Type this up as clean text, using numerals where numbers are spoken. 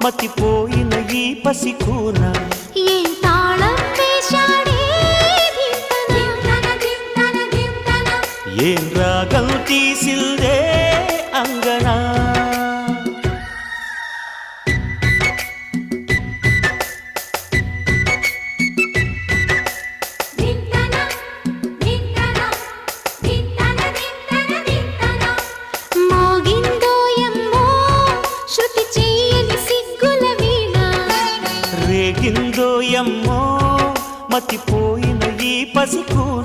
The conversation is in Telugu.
మతిపోయిన ఈ పసికూన ఏం తాళం వేశాడే ఏం రాగం తీసిందే అంగనా రేగిందో యమ్మో మతిపోయిన ఈ పసికూన